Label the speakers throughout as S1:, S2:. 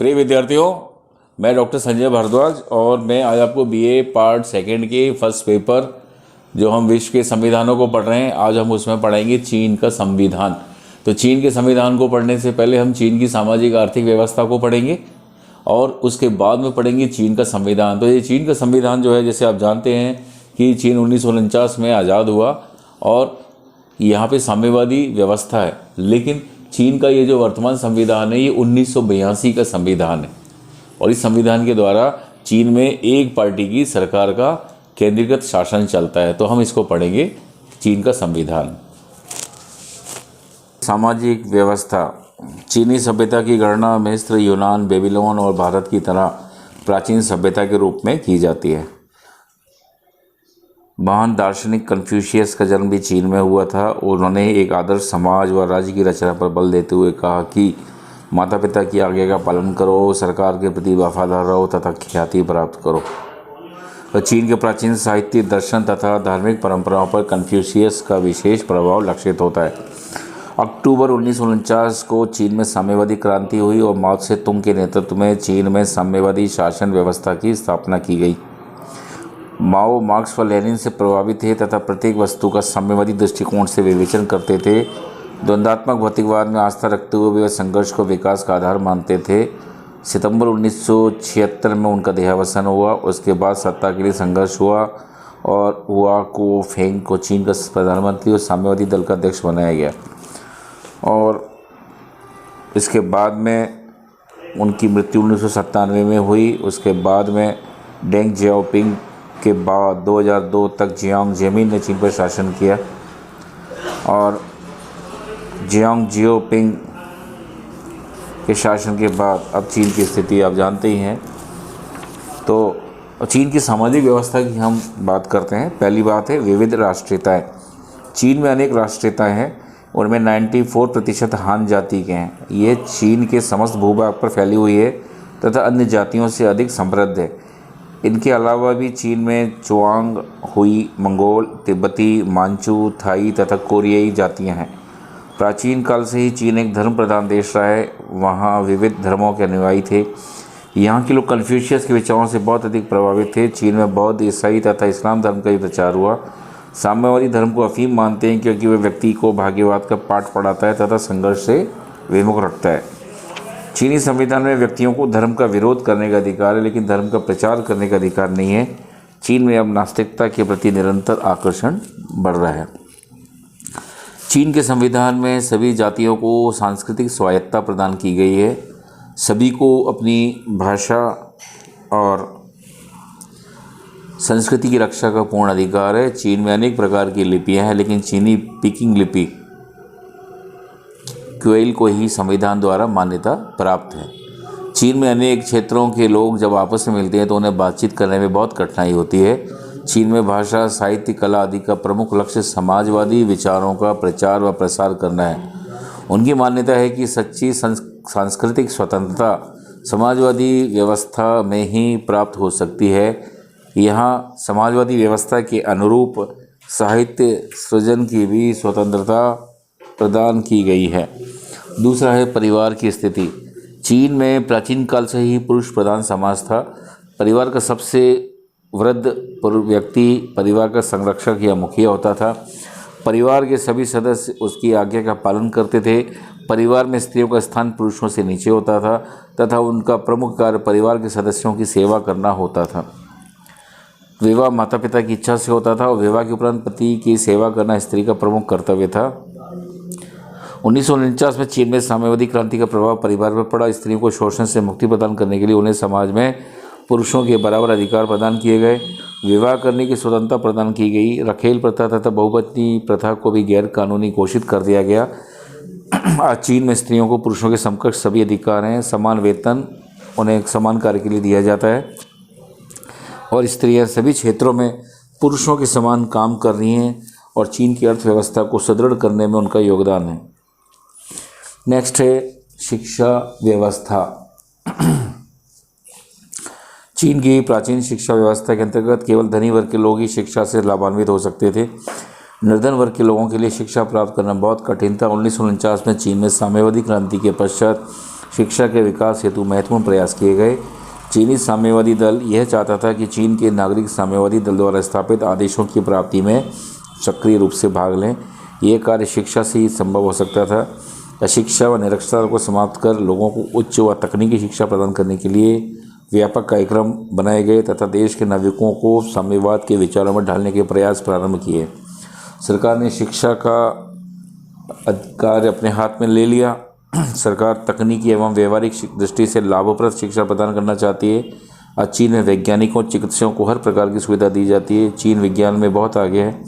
S1: प्रिय विद्यार्थियों, मैं डॉक्टर संजय भारद्वाज और मैं आज आपको बीए पार्ट सेकंड के फर्स्ट पेपर जो हम विश्व के संविधानों को पढ़ रहे हैं, आज हम उसमें पढ़ेंगे चीन का संविधान। तो चीन के संविधान को पढ़ने से पहले हम चीन की सामाजिक आर्थिक व्यवस्था को पढ़ेंगे और उसके बाद में पढ़ेंगे चीन का संविधान। तो ये चीन का संविधान जो है, जैसे आप जानते हैं कि चीन 1949 में आज़ाद हुआ और यहाँ पे साम्यवादी व्यवस्था है, लेकिन चीन का ये जो वर्तमान संविधान है ये 1982 का संविधान है और इस संविधान के द्वारा चीन में एक पार्टी की सरकार का केंद्रीकृत शासन चलता है। तो हम इसको पढ़ेंगे, चीन का संविधान। सामाजिक व्यवस्था। चीनी सभ्यता की गणना मिस्र, यूनान, बेबीलोन और भारत की तरह प्राचीन सभ्यता के रूप में की जाती है। महान दार्शनिक कन्फ्यूशियस का जन्म भी चीन में हुआ था। उन्होंने एक आदर्श समाज व राज्य की रचना पर बल देते हुए कहा कि माता पिता की आज्ञा का पालन करो, सरकार के प्रति वफादार रहो तथा ख्याति प्राप्त करो। तो चीन के प्राचीन साहित्य, दर्शन तथा धार्मिक परंपराओं पर कन्फ्यूशियस का विशेष प्रभाव लक्षित होता है। अक्टूबर 1949 को चीन में साम्यवादी क्रांति हुई और माओ त्से तुंग के नेतृत्व में चीन में साम्यवादी शासन व्यवस्था की स्थापना की गई। माओ मार्क्स व लेनिन से प्रभावित थे तथा प्रत्येक वस्तु का साम्यवादी दृष्टिकोण से विवेचन करते थे। द्वंद्वात्मक भौतिकवाद में आस्था रखते हुए वे संघर्ष को विकास का आधार मानते थे। सितंबर 1976 में उनका देहावसान हुआ। उसके बाद सत्ता के लिए संघर्ष हुआ और हुआ को फेंग को चीन का प्रधानमंत्री और साम्यवादी दल का अध्यक्ष बनाया गया और इसके बाद में उनकी मृत्यु 1997 में हुई। उसके बाद में डेंग जियाओपिंग के बाद 2002 तक जियांग जेमिन ने चीन पर शासन किया और जियांग जियाओपिंग के शासन के बाद अब चीन की स्थिति आप जानते ही हैं। तो चीन की सामाजिक व्यवस्था की हम बात करते हैं। पहली बात है विविध राष्ट्रीयताएं। चीन में अनेक राष्ट्रीयताएं हैं, उनमें 94% हान जाति के हैं। ये चीन के समस्त भूभाग पर फैली हुई है तथा अन्य जातियों से अधिक समृद्ध है। इनके अलावा भी चीन में चुआंग, हुई, मंगोल, तिब्बती, मांचू, थाई तथा कोरियाई जातियां हैं। प्राचीन काल से ही चीन एक धर्म प्रधान देश रहा है। वहाँ विविध धर्मों के अनुयायी थे। यहाँ के लोग कन्फ्यूशियस के विचारों से बहुत अधिक प्रभावित थे। चीन में बौद्ध, ईसाई तथा इस्लाम धर्म का भी प्रचार हुआ। साम्यवादी धर्म को अफीम मानते हैं क्योंकि वह व्यक्ति को भाग्यवाद का पाठ पढ़ाता है तथा संघर्ष से विमुख रखता है। चीनी संविधान में व्यक्तियों को धर्म का विरोध करने का अधिकार है, लेकिन धर्म का प्रचार करने का अधिकार नहीं है। चीन में अब नास्तिकता के प्रति निरंतर आकर्षण बढ़ रहा है। चीन के संविधान में सभी जातियों को सांस्कृतिक स्वायत्तता प्रदान की गई है। सभी को अपनी भाषा और संस्कृति की रक्षा का पूर्ण अधिकार है। चीन में अनेक प्रकार की लिपियां हैं, लेकिन चीनी पीकिंग लिपि क्वेल को ही संविधान द्वारा मान्यता प्राप्त है। चीन में अनेक क्षेत्रों के लोग जब आपस में मिलते हैं तो उन्हें बातचीत करने में बहुत कठिनाई होती है। चीन में भाषा, साहित्य, कला आदि का प्रमुख लक्ष्य समाजवादी विचारों का प्रचार व प्रसार करना है। उनकी मान्यता है कि सच्ची सांस्कृतिक स्वतंत्रता समाजवादी व्यवस्था में ही प्राप्त हो सकती है। यहाँ समाजवादी व्यवस्था के अनुरूप साहित्य सृजन की भी स्वतंत्रता प्रदान की गई है। दूसरा है परिवार की स्थिति। चीन में प्राचीन काल से ही पुरुष प्रधान समाज था। परिवार का सबसे वृद्ध व्यक्ति परिवार का संरक्षक या मुखिया होता था। परिवार के सभी सदस्य उसकी आज्ञा का पालन करते थे। परिवार में स्त्रियों का स्थान पुरुषों से नीचे होता था तथा उनका प्रमुख कार्य परिवार के सदस्यों की सेवा करना होता था। विवाह माता पिता की इच्छा से होता था और विवाह के उपरांत पति की सेवा करना स्त्री का प्रमुख कर्तव्य था। 1949 में चीन में साम्यवादी क्रांति का प्रभाव परिवार पर पड़ा। स्त्रियों को शोषण से मुक्ति प्रदान करने के लिए उन्हें समाज में पुरुषों के बराबर अधिकार प्रदान किए गए। विवाह करने की स्वतंत्रता प्रदान की गई। रखेल प्रथा तथा बहुपत्नी प्रथा को भी गैर कानूनी घोषित कर दिया गया। आज चीन में स्त्रियों को पुरुषों के समकक्ष सभी अधिकार हैं। समान वेतन उन्हें समान कार्य के लिए दिया जाता है और स्त्रियां सभी क्षेत्रों में पुरुषों के समान काम कर रही हैं और चीन की अर्थव्यवस्था को सुदृढ़ करने में उनका योगदान है। नेक्स्ट है शिक्षा व्यवस्था। चीन की प्राचीन शिक्षा व्यवस्था के अंतर्गत केवल धनी वर्ग के लोग ही शिक्षा से लाभान्वित हो सकते थे। निर्धन वर्ग के लोगों के लिए शिक्षा प्राप्त करना बहुत कठिन था। 1949 में चीन में साम्यवादी क्रांति के पश्चात शिक्षा के विकास हेतु महत्वपूर्ण प्रयास किए गए। चीनी साम्यवादी दल यह चाहता था कि चीन के नागरिक साम्यवादी दल द्वारा स्थापित आदेशों की प्राप्ति में सक्रिय रूप से भाग लें। यह कार्य शिक्षा से ही संभव हो सकता था। अशिक्षा व निरक्षरता को समाप्त कर लोगों को उच्च व तकनीकी शिक्षा प्रदान करने के लिए व्यापक कार्यक्रम बनाए गए तथा देश के नागरिकों को साम्यवाद के विचारों में ढालने के प्रयास प्रारंभ किए। सरकार ने शिक्षा का अधिकार अपने हाथ में ले लिया। सरकार तकनीकी एवं व्यवहारिक दृष्टि से लाभप्रद शिक्षा प्रदान करना चाहती है। आज चीन में वैज्ञानिकों चिकित्सकों को हर प्रकार की सुविधा दी जाती है। चीन विज्ञान में बहुत आगे है।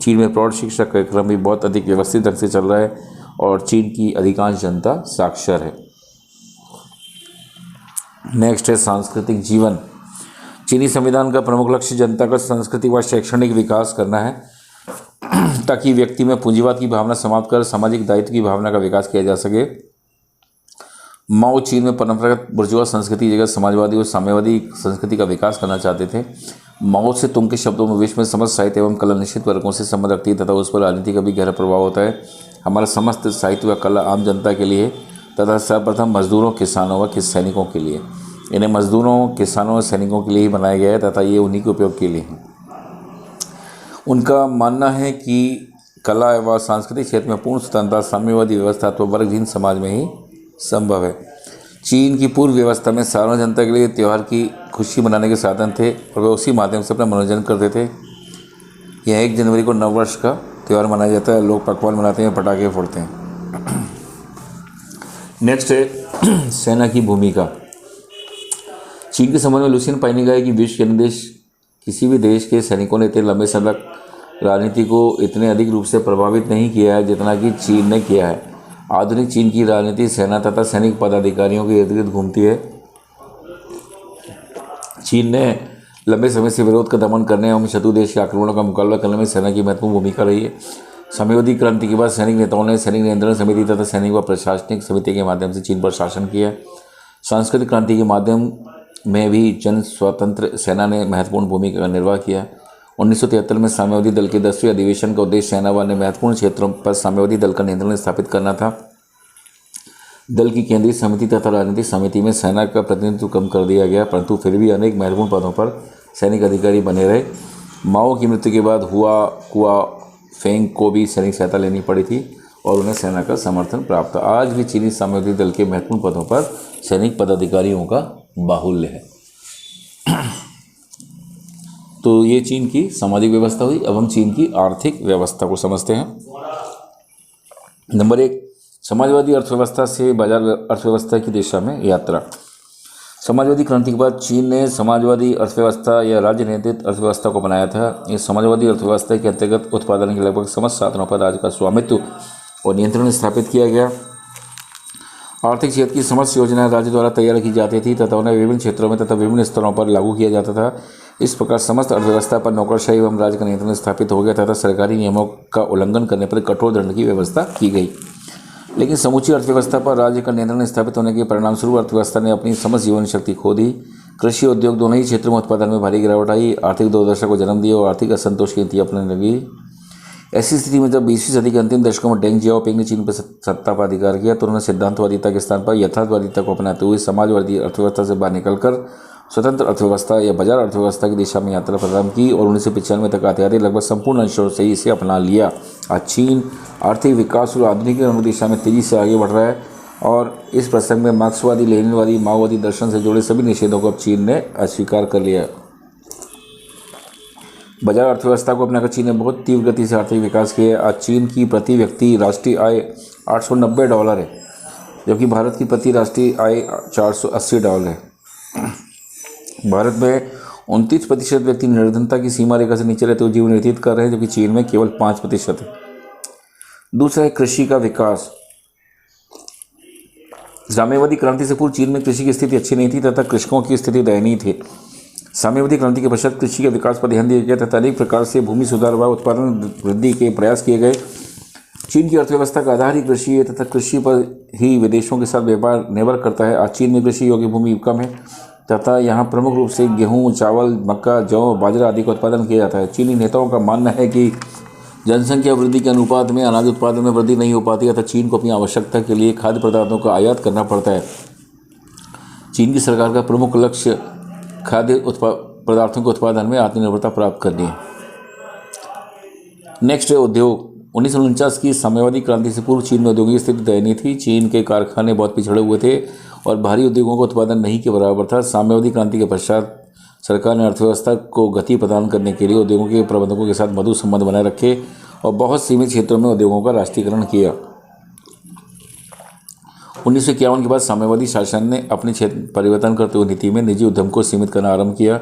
S1: चीन में प्रौढ़ शिक्षा कार्यक्रम भी बहुत अधिक व्यवस्थित ढंग से चल रहा है और चीन की अधिकांश जनता साक्षर है। नेक्स्ट है सांस्कृतिक जीवन। चीनी संविधान का प्रमुख लक्ष्य जनता का सांस्कृतिक व शैक्षणिक विकास करना है ताकि व्यक्ति में पूंजीवाद की भावना समाप्त कर सामाजिक दायित्व की भावना का विकास किया जा सके। माओ चीन में परंपरागत बुर्जुआ संस्कृति की जगह समाजवादी और साम्यवादी संस्कृति का विकास करना चाहते थे। माओ से तुंग के शब्दों में विश्व में समस्त साहित्य एवं कला निश्चित वर्गों से संबंध रखती है तथा उस पर राजनीति का भी गहरा प्रभाव होता है। हमारा समस्त साहित्य व कला आम जनता के लिए तथा सर्वप्रथम मजदूरों, किसानों व सैनिकों के लिए। इन्हें मजदूरों, किसानों और सैनिकों के लिए ही बनाया गया है तथा ये उन्हीं के उपयोग के लिए है। उनका मानना है कि कला एवं सांस्कृतिक क्षेत्र में पूर्ण स्वतंत्रता साम्यवादी व्यवस्था तो वर्गहीन समाज में ही संभव है। चीन की पूर्व व्यवस्था में साधारण जनता के लिए त्यौहार की खुशी मनाने के साधन थे और वे उसी माध्यम से अपना मनोरंजन करते थे। यह 1 जनवरी को नववर्ष का त्यौहार मनाया जाता है। लोग पकवान बनाते हैं, पटाखे फोड़ते हैं। नेक्स्ट है सेना की भूमिका। चीन के संबंध में लुसियन पाइने गया कि विश्व के अन्य देश किसी भी देश के सैनिकों ने इतने लंबे समय तक राजनीति को इतने अधिक रूप से प्रभावित नहीं किया है जितना कि चीन ने किया है। आधुनिक चीन की राजनीति सेना तथा सैनिक पदाधिकारियों के इर्द गिर्द घूमती है। चीन ने लंबे समय से विरोध का दमन करने एवं शत्रु देश के आक्रमणों का मुकाबला करने में सेना की महत्वपूर्ण भूमिका रही है। साम्यवादी क्रांति के बाद सैनिक नेताओं ने सैनिक नियंत्रण समिति तथा सैनिक व प्रशासनिक समिति के माध्यम से चीन पर शासन किया। सांस्कृतिक क्रांति के माध्यम में भी जन स्वतंत्र सेना ने महत्वपूर्ण भूमिका का निर्वाह किया। 1973 में साम्यवादी दल के 10वें अधिवेशन का उद्देश्य सेना व अन्य महत्वपूर्ण क्षेत्रों पर साम्यवादी दल का नियंत्रण स्थापित करना था। दल की केंद्रीय समिति तथा राजनीतिक समिति में सेना का प्रतिनिधित्व कम कर दिया गया, परंतु फिर भी अनेक महत्वपूर्ण पदों पर सैनिक अधिकारी बने रहे। माओ की मृत्यु के बाद हुआ कुआ फेंग को भी सैनिक सहायता लेनी पड़ी थी और उन्हें सेना का समर्थन प्राप्त था। आज भी चीनी साम्यवादी दल के महत्वपूर्ण पदों पर सैनिक पदाधिकारियों का बाहुल्य है। तो ये चीन की सामाजिक व्यवस्था हुई। अब हम चीन की आर्थिक व्यवस्था को समझते हैं। नंबर 1, समाजवादी अर्थव्यवस्था से बाजार अर्थव्यवस्था की दिशा में यात्रा। समाजवादी क्रांति के बाद चीन ने समाजवादी अर्थव्यवस्था या राज्य नियंत्रित अर्थव्यवस्था को बनाया था। इस समाजवादी अर्थव्यवस्था के अंतर्गत उत्पादन के लगभग समस्त साधनों पर राज्य का स्वामित्व और नियंत्रण स्थापित किया गया। आर्थिक क्षेत्र की समस्त योजनाएं राज्य द्वारा तैयार की जाती थी तथा उन्हें विभिन्न क्षेत्रों में तथा विभिन्न स्तरों पर लागू किया जाता था। इस प्रकार समस्त अर्थव्यवस्था पर नौकरशाही एवं राज्य का नियंत्रण स्थापित हो गया तथा सरकारी नियमों का उल्लंघन करने पर कठोर दंड की व्यवस्था की गई। लेकिन समूची अर्थव्यवस्था पर राज्य का नियंत्रण स्थापित होने के परिणामस्वरूप अर्थव्यवस्था ने अपनी समस्त जीवन शक्ति खो दी। कृषि उद्योग दोनों ही क्षेत्रों में उत्पादन में भारी गिरावट आई, आर्थिक दुर्दशा को जन्म दिया और आर्थिक असंतोष की नीति अपनाने लगी। ऐसी स्थिति में जब 20वीं सदी के अंतिम दशकों में डेंग जियाओपिंग ने चीन पर सत्ता पर अधिकार किया तो उन्होंने सिद्धांतवादिता के स्थान पर यथार्थवादिता को अपनाते हुए समाजवादी अर्थव्यवस्था से बाहर निकलकर स्वतंत्र अर्थव्यवस्था या बाजार अर्थव्यवस्था की दिशा में यात्रा प्रारंभ की और 1995 तक आते लगभग संपूर्ण अंशों से इसे अपना लिया। आज चीन आर्थिक विकास और आधुनिकीकरण की दिशा में तेजी से आगे बढ़ रहा है और इस प्रसंग में मार्क्सवादी, लेनिनवादी, माओवादी दर्शन से जुड़े सभी निषेधों को अब चीन ने अस्वीकार कर लिया। बाजार अर्थव्यवस्था को अपनाकर चीन ने बहुत तीव्र गति से आर्थिक विकास किया है। आज चीन की प्रति व्यक्ति राष्ट्रीय आय $890 है, जबकि भारत की प्रति राष्ट्रीय आय $480 है। भारत में 29% व्यक्ति निर्धनता की सीमा रेखा से नीचे रहते हुए जीवन व्यतीत कर रहे हैं, जबकि चीन में केवल 5% है। दूसरा है कृषि का विकास। साम्यवादी क्रांति से पूर्व चीन में कृषि की स्थिति अच्छी नहीं थी तथा कृषकों की स्थिति दयनीय थी। साम्यवादी क्रांति के पश्चात कृषि के विकास पर ध्यान दिया गया तथा अनेक प्रकार से भूमि सुधार व उत्पादन वृद्धि के प्रयास किए गए। चीन की अर्थव्यवस्था का आधार ही कृषि है तथा कृषि पर ही विदेशों के साथ व्यापार निर्भर करता है। आज चीन में कृषि योग्य भूमि कम है तथा यहाँ प्रमुख रूप से गेहूँ, चावल, मक्का, जौ, बाजरा आदि का उत्पादन किया जाता है। चीनी नेताओं का मानना है कि जनसंख्या वृद्धि के अनुपात में अनाज उत्पादन में वृद्धि नहीं हो पाती है तथा चीन को अपनी आवश्यकता के लिए खाद्य पदार्थों का आयात करना पड़ता है। चीन की सरकार का प्रमुख लक्ष्य खाद्य पदार्थों के उत्पादन में आत्मनिर्भरता प्राप्त करनी है। नेक्स्ट है उद्योग। 1949 की साम्यवादी क्रांति से पूर्व चीन में उद्योगों की स्थिति दयनीय थी। चीन के कारखाने बहुत पिछड़े हुए थे और भारी उद्योगों का उत्पादन नहीं के बराबर था। साम्यवादी क्रांति के पश्चात सरकार ने अर्थव्यवस्था को गति प्रदान करने के लिए उद्योगों के प्रबंधकों के साथ मधुर संबंध बनाए रखे और बहुत सीमित क्षेत्रों में उद्योगों का राष्ट्रीयकरण किया। 1951 के बाद साम्यवादी शासन ने अपनी क्षेत्र परिवर्तन करते हुए नीति में निजी उद्यम को सीमित करना आरंभ किया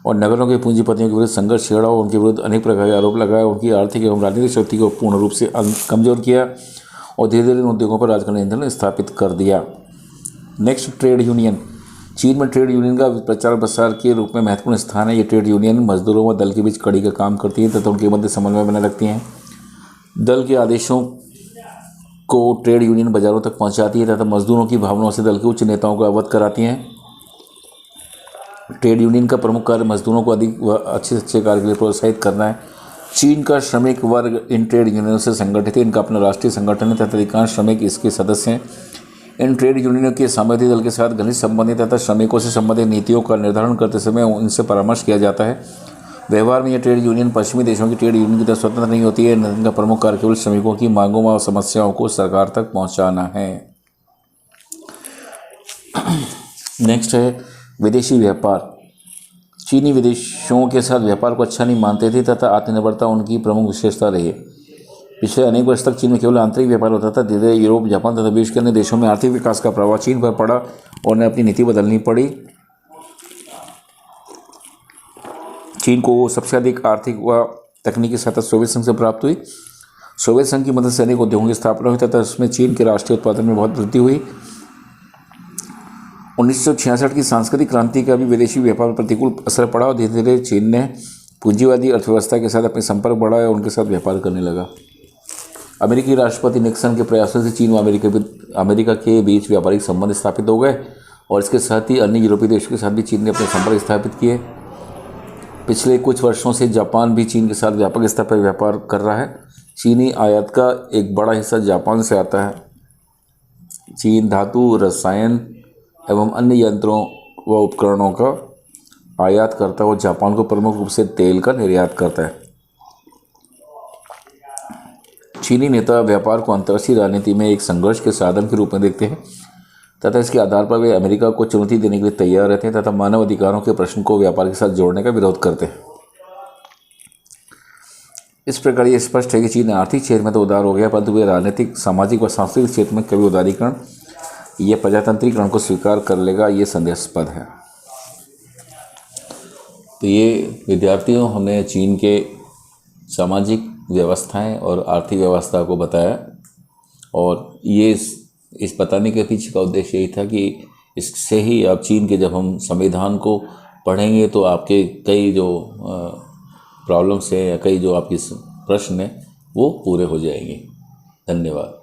S1: और नगरों के पूंजीपतियों के विरुद्ध संघर्ष छेड़ा और उनके विरुद्ध अनेक प्रकार के आरोप लगाए। उनकी आर्थिक एवं राजनीतिक शक्ति को पूर्ण रूप से कमजोर किया और धीरे धीरे उद्योगों पर राजनीतिक नियंत्रण स्थापित कर दिया। Next, trade union. चीन में ट्रेड यूनियन का प्रचार प्रसार के रूप में महत्वपूर्ण स्थान है। ये ट्रेड यूनियन मजदूरों व दल के बीच कड़ी का काम करती है तथा उनके मध्य समन्वय बनाए रखती हैं। दल के आदेशों को ट्रेड यूनियन बाजारों तक पहुंचाती है तथा मजदूरों की भावनाओं से दल के उच्च नेताओं को अवगत कराती हैं। ट्रेड यूनियन का प्रमुख कार्य मजदूरों को अधिक व अच्छे से अच्छे कार्य के लिए प्रोत्साहित करना है। चीन का श्रमिक वर्ग इन ट्रेड यूनियनों से संगठित है। इनका अपना राष्ट्रीय संगठन है तथा अधिकांश श्रमिक इसके सदस्य हैं। इन ट्रेड यूनियनों के सामंती दल के साथ घनिष्ठ संबंधित तथा श्रमिकों से संबंधित नीतियों का निर्धारण करते समय उनसे परामर्श किया जाता है। व्यवहार में यह ट्रेड यूनियन पश्चिमी देशों की ट्रेड यूनियन की तरह स्वतंत्र नहीं होती है। इनका प्रमुख कार्य केवल श्रमिकों की मांगों व समस्याओं को सरकार तक पहुंचाना है। नेक्स्ट है विदेशी व्यापार। चीनी विदेशों के साथ व्यापार को अच्छा नहीं मानते थे तथा आत्मनिर्भरता उनकी प्रमुख विशेषता रही है। पिछले अनेक वर्ष तक चीन में केवल आंतरिक व्यापार होता था। धीरे धीरे यूरोप, जापान तथा विश्व के अन्य देशों में आर्थिक विकास का प्रभाव चीन पर पड़ा और उन्हें अपनी नीति बदलनी पड़ी। चीन को सबसे अधिक आर्थिक व तकनीकी सहायता सोवियत संघ से प्राप्त हुई। सोवियत संघ की मदद से अनेक उद्योगों की स्थापना हुई तथा उसमें चीन के राष्ट्रीय उत्पादन में बहुत वृद्धि हुई। 1966 की सांस्कृतिक क्रांति का भी विदेशी व्यापार पर प्रतिकूल असर पड़ा और धीरे धीरे चीन ने पूंजीवादी अर्थव्यवस्था के साथ अपने संपर्क बढ़ाया और उनके साथ व्यापार करने लगा। अमेरिकी राष्ट्रपति निक्सन के प्रयासों से चीन व अमेरिका के बीच व्यापारिक संबंध स्थापित हो गए और इसके साथ ही अन्य यूरोपीय देशों के साथ भी चीन ने अपने संपर्क स्थापित किए। पिछले कुछ वर्षों से जापान भी चीन के साथ व्यापक स्तर पर व्यापार कर रहा है। चीनी आयात का एक बड़ा हिस्सा जापान से आता है। चीन धातु, रसायन एवं अन्य यंत्रों व उपकरणों का आयात करता है और जापान को प्रमुख रूप से तेल का निर्यात करता है। चीनी नेता व्यापार को अंतर्राष्ट्रीय राजनीति में एक संघर्ष के साधन के रूप में देखते हैं तथा इसके आधार पर वे अमेरिका को चुनौती देने के लिए तैयार रहते हैं तथा मानव अधिकारों के प्रश्न को व्यापार के साथ जोड़ने का विरोध करते हैं। इस प्रकार ये स्पष्ट है कि चीन आर्थिक क्षेत्र में तो उदार हो गया परंतु वे राजनीतिक, सामाजिक व सांस्कृतिक क्षेत्र में कभी उदारीकरण ये प्रजातंत्रीकरण को स्वीकार कर लेगा, ये संदेहास्पद है। तो ये विद्यार्थियों, हमने चीन के सामाजिक व्यवस्थाएं और आर्थिक व्यवस्था को बताया और ये इस बताने के पीछे का उद्देश्य यही था कि इससे ही आप चीन के जब हम संविधान को पढ़ेंगे तो आपके कई जो प्रॉब्लम्स हैं या कई जो आपके प्रश्न हैं वो पूरे हो जाएंगे। धन्यवाद।